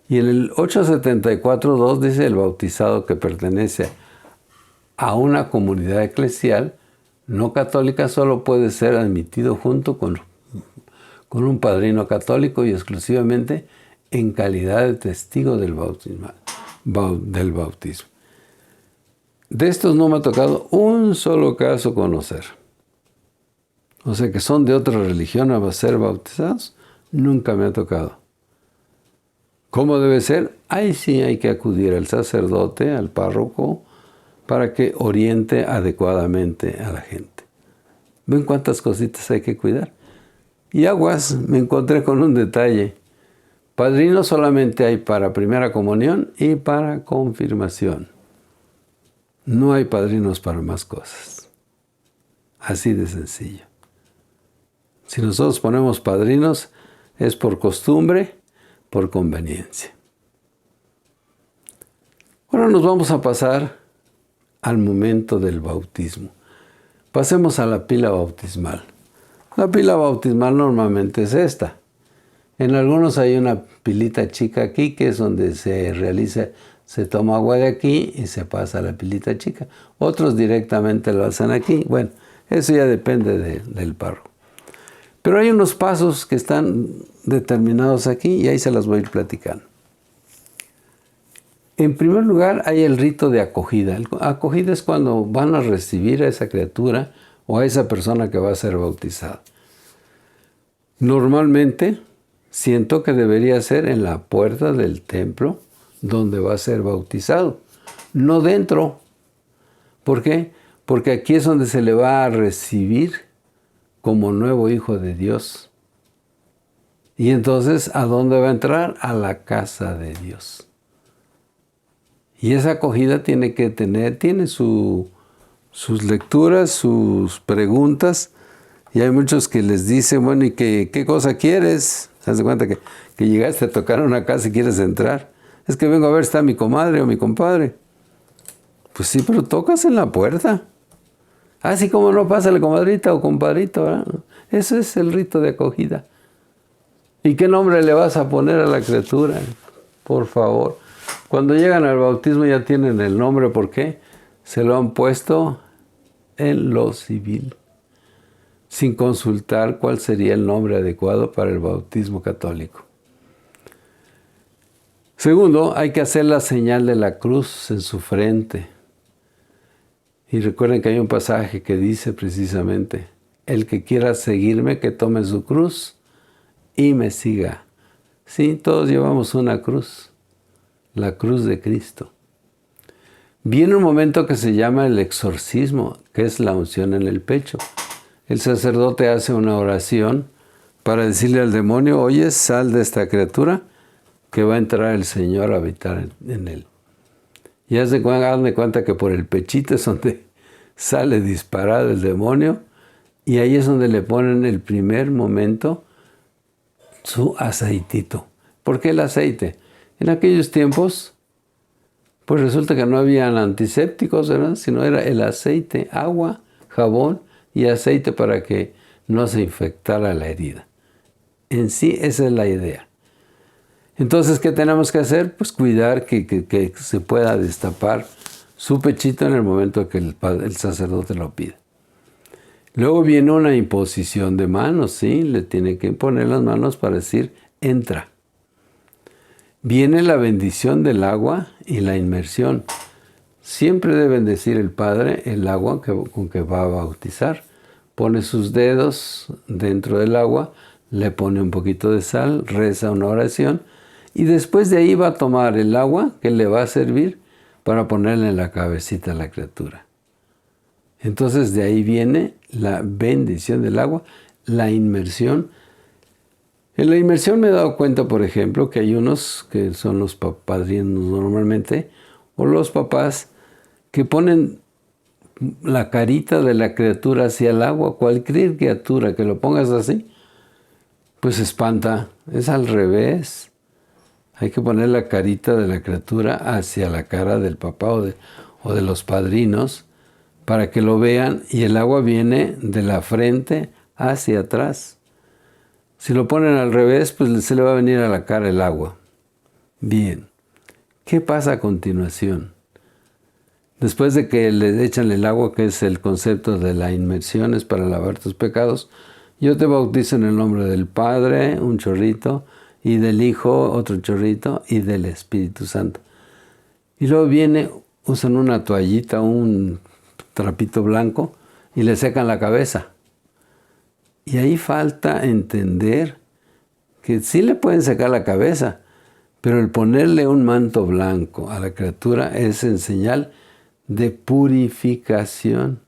Y en el 874.2 dice el bautizado que pertenece a una comunidad eclesial no católica solo puede ser admitido junto con un padrino católico y exclusivamente en calidad de testigo del bautismo. De estos no me ha tocado un solo caso conocer. O sea, que son de otra religión a ser bautizados, nunca me ha tocado. ¿Cómo debe ser? Ahí sí hay que acudir al sacerdote, al párroco, para que oriente adecuadamente a la gente. ¿Ven cuántas cositas hay que cuidar? Y aguas, me encontré con un detalle. Padrinos solamente hay para primera comunión y para confirmación. No hay padrinos para más cosas. Así de sencillo. Si nosotros ponemos padrinos, es por costumbre, por conveniencia. Ahora nos vamos a pasar al momento del bautismo. Pasemos a la pila bautismal. La pila bautismal normalmente es esta. En algunos hay una pilita chica aquí, que es donde se toma agua de aquí y se pasa a la pilita chica. Otros directamente lo hacen aquí. Bueno, eso ya depende del párroco. Pero hay unos pasos que están determinados aquí y ahí se las voy a ir platicando. En primer lugar, hay el rito de acogida. Acogida es cuando van a recibir a esa criatura o a esa persona que va a ser bautizada. Normalmente, siento que debería ser en la puerta del templo donde va a ser bautizado, no dentro. ¿Por qué? Porque aquí es donde se le va a recibir como nuevo hijo de Dios. Y entonces, ¿a dónde va a entrar? A la casa de Dios. Y esa acogida tiene sus lecturas, sus preguntas. Y hay muchos que les dicen, bueno, ¿y qué cosa quieres? ¿Te das cuenta que llegaste a tocar una casa y quieres entrar? Es que vengo a ver si está mi comadre o mi compadre. Pues sí, pero tocas en la puerta. Así como no pasa la comadrita o compadrito, ¿verdad? Eso es el rito de acogida. ¿Y qué nombre le vas a poner a la criatura? Por favor. Cuando llegan al bautismo ya tienen el nombre. ¿Por qué? Se lo han puesto en lo civil, sin consultar cuál sería el nombre adecuado para el bautismo católico. Segundo, hay que hacer la señal de la cruz en su frente. Y recuerden que hay un pasaje que dice precisamente, el que quiera seguirme, que tome su cruz y me siga. Sí, todos llevamos una cruz, la cruz de Cristo. Viene un momento que se llama el exorcismo, que es la unción en el pecho. El sacerdote hace una oración para decirle al demonio, oye, sal de esta criatura, que va a entrar el Señor a habitar en él. Y hazme cuenta que por el pechito es donde sale disparado el demonio, y ahí es donde le ponen el primer momento su aceitito. ¿Por qué el aceite? En aquellos tiempos, pues resulta que no habían antisépticos, ¿verdad? Sino era el aceite, agua, jabón y aceite para que no se infectara la herida. En sí, esa es la idea. Entonces, ¿qué tenemos que hacer? Pues cuidar que se pueda destapar su pechito en el momento que el sacerdote lo pida. Luego viene una imposición de manos, ¿sí? Le tiene que imponer las manos para decir, entra. Viene la bendición del agua y la inmersión. Siempre debe bendecir el Padre el agua con que va a bautizar. Pone sus dedos dentro del agua, le pone un poquito de sal, reza una oración, y después de ahí va a tomar el agua que le va a servir para ponerle en la cabecita a la criatura. Entonces de ahí viene la bendición del agua, la inmersión. En la inmersión me he dado cuenta, por ejemplo, que hay unos que son los padrinos normalmente, o los papás, que ponen la carita de la criatura hacia el agua. Cualquier criatura que lo pongas así, pues espanta. Es al revés. Hay que poner la carita de la criatura hacia la cara del papá o de los padrinos para que lo vean, y el agua viene de la frente hacia atrás. Si lo ponen al revés, pues se le va a venir a la cara el agua. Bien, ¿qué pasa a continuación? Después de que le echan el agua, que es el concepto de la inmersión, es para lavar tus pecados, yo te bautizo en el nombre del Padre, un chorrito, y del Hijo, otro chorrito, y del Espíritu Santo. Y luego usan una toallita, un trapito blanco, y le secan la cabeza. Y ahí falta entender que sí le pueden secar la cabeza, pero el ponerle un manto blanco a la criatura es en señal de purificación.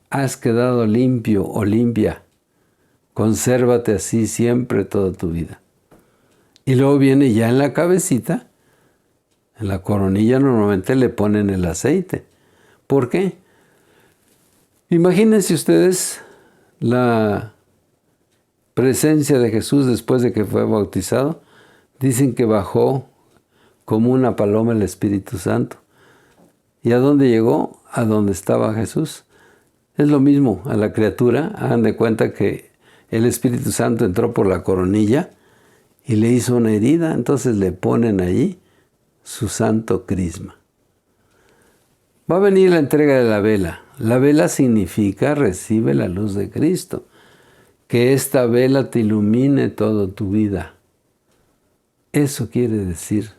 Has quedado limpio o limpia. Consérvate así siempre toda tu vida. Y luego viene ya en la cabecita, en la coronilla normalmente le ponen el aceite. ¿Por qué? Imagínense ustedes la presencia de Jesús después de que fue bautizado. Dicen que bajó como una paloma el Espíritu Santo. ¿Y a dónde llegó? A donde estaba Jesús. Es lo mismo a la criatura. Hagan de cuenta que el Espíritu Santo entró por la coronilla y le hizo una herida, entonces le ponen allí su santo crisma. Va a venir la entrega de la vela. La vela significa recibe la luz de Cristo. Que esta vela te ilumine toda tu vida. Eso quiere decir.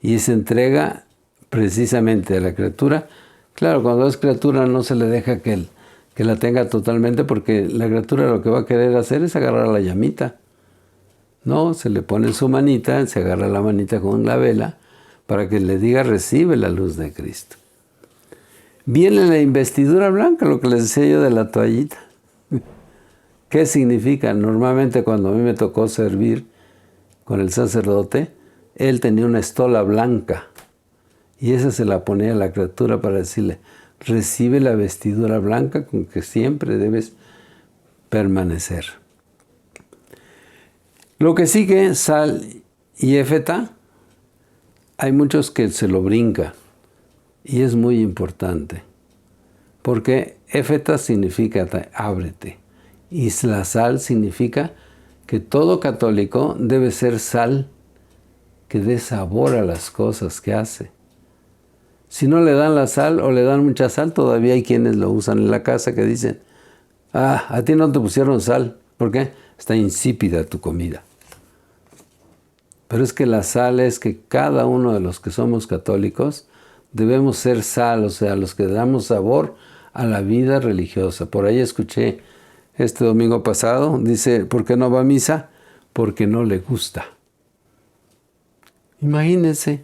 Y se entrega precisamente a la criatura. Claro, cuando es criatura no se le deja que la tenga totalmente, porque la criatura lo que va a querer hacer es agarrar la llamita. No, se le pone su manita, se agarra la manita con la vela para que le diga recibe la luz de Cristo. Viene la investidura blanca, lo que les decía yo de la toallita. ¿Qué significa? Normalmente cuando a mí me tocó servir con el sacerdote, él tenía una estola blanca y esa se la ponía a la criatura para decirle, recibe la vestidura blanca con que siempre debes permanecer. Lo que sigue, sal y éfeta, hay muchos que se lo brincan y es muy importante, porque éfeta significa ábrete y la sal significa que todo católico debe ser sal que dé sabor a las cosas que hace. Si no le dan la sal o le dan mucha sal, todavía hay quienes lo usan en la casa que dicen, a ti no te pusieron sal, ¿por qué? Está insípida tu comida. Pero es que la sal es que cada uno de los que somos católicos debemos ser sal, o sea, los que damos sabor a la vida religiosa. Por ahí escuché este domingo pasado, dice, ¿por qué no va a misa? Porque no le gusta. Imagínense,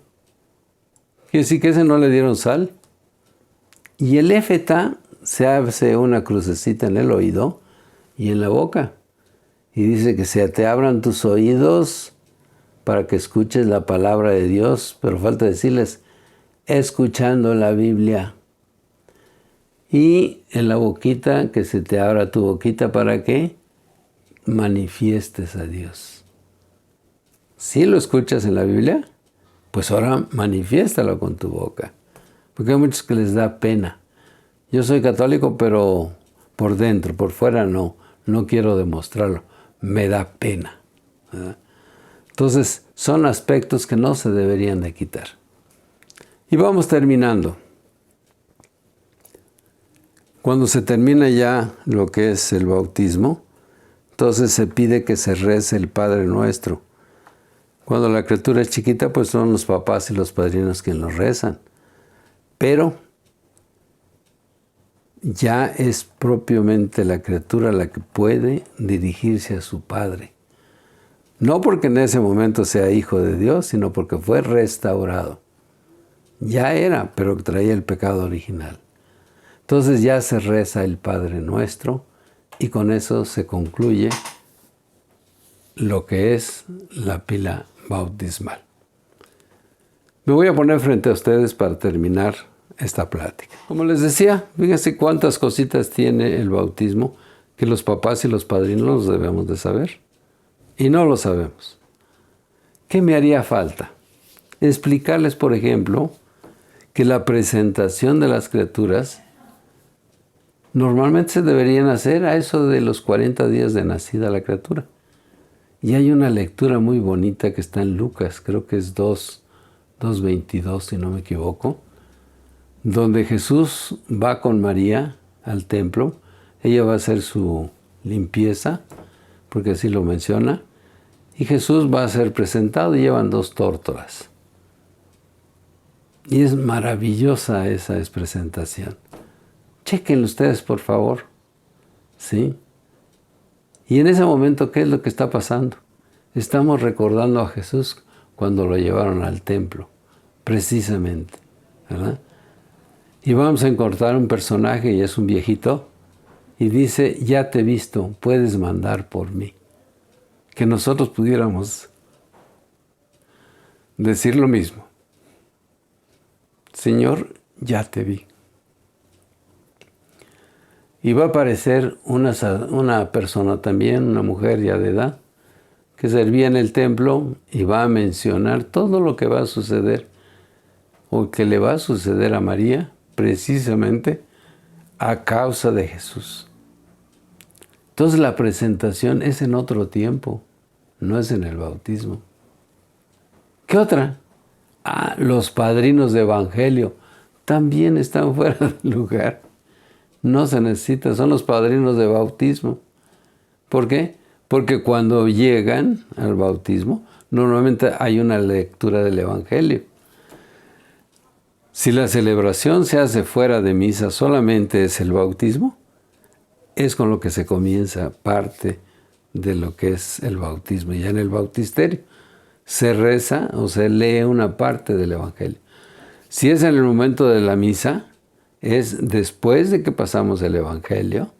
que sí que ese no le dieron sal. Y el éfeta se hace una crucecita en el oído y en la boca. Y dice que se te abran tus oídos para que escuches la palabra de Dios, pero falta decirles, escuchando la Biblia. Y en la boquita, que se te abra tu boquita, ¿para qué? Manifiestes a Dios. ¿Sí lo escuchas en la Biblia? Pues ahora manifiéstalo con tu boca. Porque hay muchos que les da pena. Yo soy católico, pero por dentro, por fuera no quiero demostrarlo. Me da pena, ¿verdad? Entonces, son aspectos que no se deberían de quitar. Y vamos terminando. Cuando se termina ya lo que es el bautismo, entonces se pide que se rece el Padre Nuestro. Cuando la criatura es chiquita, pues son los papás y los padrinos quienes lo rezan. Pero ya es propiamente la criatura la que puede dirigirse a su Padre. No porque en ese momento sea hijo de Dios, sino porque fue restaurado. Ya era, pero traía el pecado original. Entonces ya se reza el Padre Nuestro y con eso se concluye lo que es la pila bautismal. Me voy a poner frente a ustedes para terminar esta plática. Como les decía, fíjense cuántas cositas tiene el bautismo que los papás y los padrinos debemos de saber. Y no lo sabemos. ¿Qué me haría falta? Explicarles, por ejemplo, que la presentación de las criaturas normalmente se deberían hacer a eso de los 40 días de nacida la criatura. Y hay una lectura muy bonita que está en Lucas, creo que es 2:22, si no me equivoco, donde Jesús va con María al templo. Ella va a hacer su limpieza, porque así lo menciona, y Jesús va a ser presentado y llevan 2 tórtolas. Y es maravillosa esa presentación. Chéquenlo ustedes, por favor. ¿Sí? Y en ese momento, ¿qué es lo que está pasando? Estamos recordando a Jesús cuando lo llevaron al templo, precisamente, ¿verdad? Y vamos a encontrar un personaje, y es un viejito, y dice, ya te he visto, puedes mandar por mí. Que nosotros pudiéramos decir lo mismo. Señor, ya te vi. Y va a aparecer una persona también, una mujer ya de edad, que servía en el templo y va a mencionar todo lo que va a suceder o que le va a suceder a María precisamente a causa de Jesús. Entonces la presentación es en otro tiempo, no es en el bautismo. ¿Qué otra? Los padrinos de evangelio también están fuera del lugar. No se necesita, son los padrinos de bautismo. ¿Por qué? Porque cuando llegan al bautismo, normalmente hay una lectura del evangelio. Si la celebración se hace fuera de misa, solamente es el bautismo, es con lo que se comienza parte de lo que es el bautismo. Ya en el bautisterio se reza o se lee una parte del evangelio. Si es en el momento de la misa, es después de que pasamos el evangelio,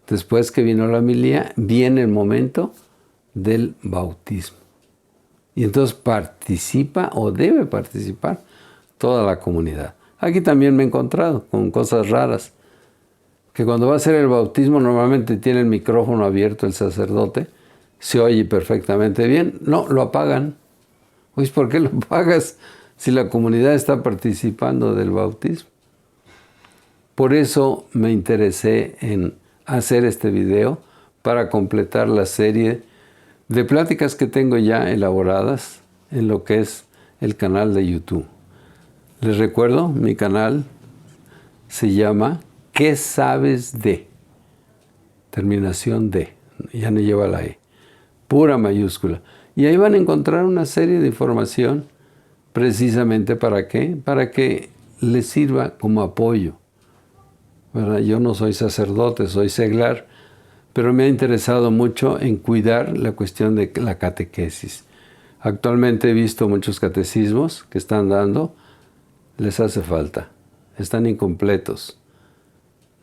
Después que vino la homilía, viene el momento del bautismo. Y entonces participa o debe participar toda la comunidad. Aquí también me he encontrado con cosas raras, que cuando va a hacer el bautismo normalmente tiene el micrófono abierto el sacerdote, se oye perfectamente bien. No, lo apagan. Pues, ¿por qué lo apagas si la comunidad está participando del bautismo? Por eso me interesé en hacer este video para completar la serie de pláticas que tengo ya elaboradas en lo que es el canal de YouTube. Les recuerdo, mi canal se llama ¿Qué sabes de? Terminación de, ya no lleva la E, pura mayúscula. Y ahí van a encontrar una serie de información precisamente ¿para qué? Para que les sirva como apoyo. ¿Verdad? Yo no soy sacerdote, soy seglar, pero me ha interesado mucho en cuidar la cuestión de la catequesis. Actualmente he visto muchos catecismos que están dando, les hace falta, están incompletos,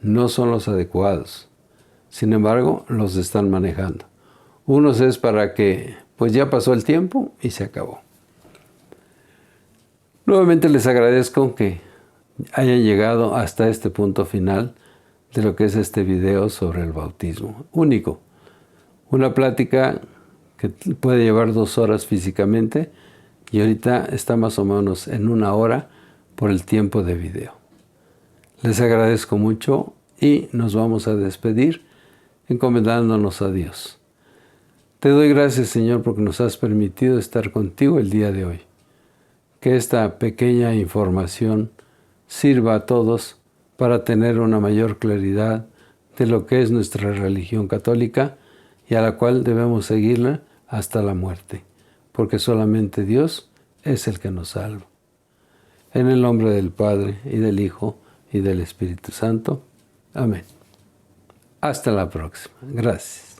no son los adecuados. Sin embargo, los están manejando. Unos es para que, pues ya pasó el tiempo y se acabó. Nuevamente les agradezco que hayan llegado hasta este punto final de lo que es este video sobre el bautismo. Único. Una plática que puede llevar 2 horas físicamente y ahorita está más o menos en 1 hora por el tiempo de video. Les agradezco mucho y nos vamos a despedir encomendándonos a Dios. Te doy gracias, Señor, porque nos has permitido estar contigo el día de hoy. Que esta pequeña información sirva a todos para tener una mayor claridad de lo que es nuestra religión católica y a la cual debemos seguirla hasta la muerte, porque solamente Dios es el que nos salva. En el nombre del Padre, y del Hijo, y del Espíritu Santo. Amén. Hasta la próxima. Gracias.